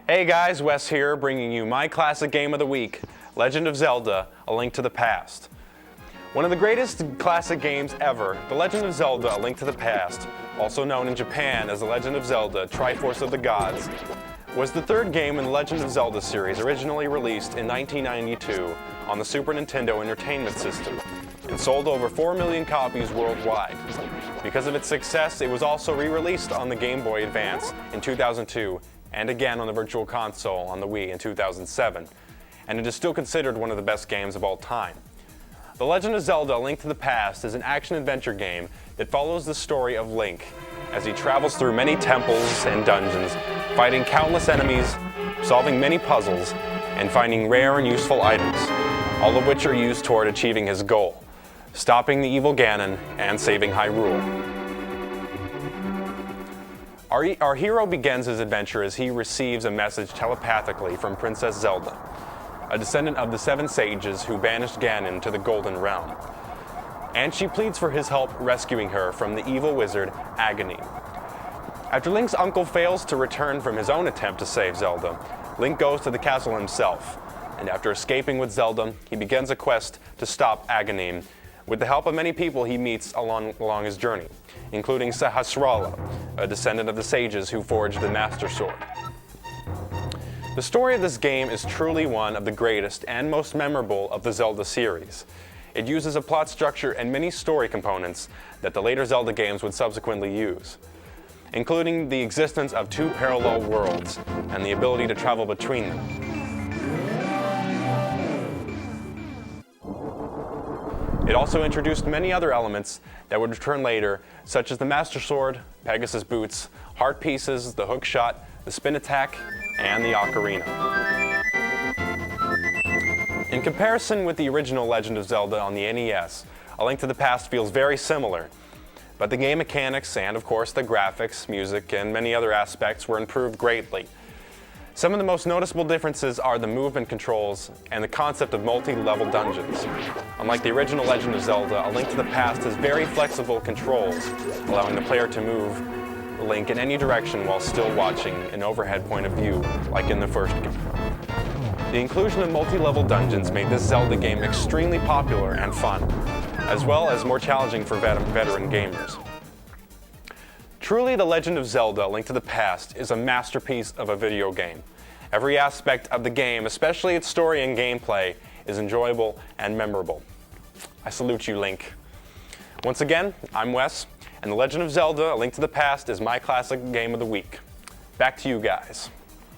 Hey guys, Wes here, bringing you my classic game of the week, Legend of Zelda: A Link to the Past. One of the greatest classic games ever, The Legend of Zelda: A Link to the Past, also known in Japan as The Legend of Zelda: Triforce of the Gods, was the third game in the Legend of Zelda series, originally released in 1992 on the Super Nintendo Entertainment System, and sold over 4 million copies worldwide. Because of its success, it was also re-released on the Game Boy Advance in 2002, and again on the Virtual Console on the Wii in 2007, and it is still considered one of the best games of all time. The Legend of Zelda: A Link to the Past is an action-adventure game that follows the story of Link as he travels through many temples and dungeons, fighting countless enemies, solving many puzzles, and finding rare and useful items, all of which are used toward achieving his goal, stopping the evil Ganon and saving Hyrule. Our hero begins his adventure as he receives a message telepathically from Princess Zelda, a descendant of the 7 sages who banished Ganon to the Golden Realm. And she pleads for his help rescuing her from the evil wizard Agony. After Link's uncle fails to return from his own attempt to save Zelda, Link goes to the castle himself, and after escaping with Zelda, he begins a quest to stop Agony with the help of many people he meets along his journey, including Sahasrara, a descendant of the sages who forged the Master Sword. The story of this game is truly one of the greatest and most memorable of the Zelda series. It uses a plot structure and many story components that the later Zelda games would subsequently use, including the existence of 2 parallel worlds and the ability to travel between them. It also introduced many other elements that would return later, such as the Master Sword, Pegasus Boots, Heart Pieces, the Hook Shot, the Spin Attack, and the Ocarina. In comparison with the original Legend of Zelda on the NES, A Link to the Past feels very similar, but the game mechanics and, of course, the graphics, music, and many other aspects were improved greatly. Some of the most noticeable differences are the movement controls and the concept of multi-level dungeons. Unlike the original Legend of Zelda, A Link to the Past has very flexible controls, allowing the player to move Link in any direction while still watching an overhead point of view, like in the first game. The inclusion of multi-level dungeons made this Zelda game extremely popular and fun, as well as more challenging for veteran gamers. Truly, The Legend of Zelda: A Link to the Past is a masterpiece of a video game. Every aspect of the game, especially its story and gameplay, is enjoyable and memorable. I salute you, Link. Once again, I'm Wes, and The Legend of Zelda: A Link to the Past is my classic game of the week. Back to you guys.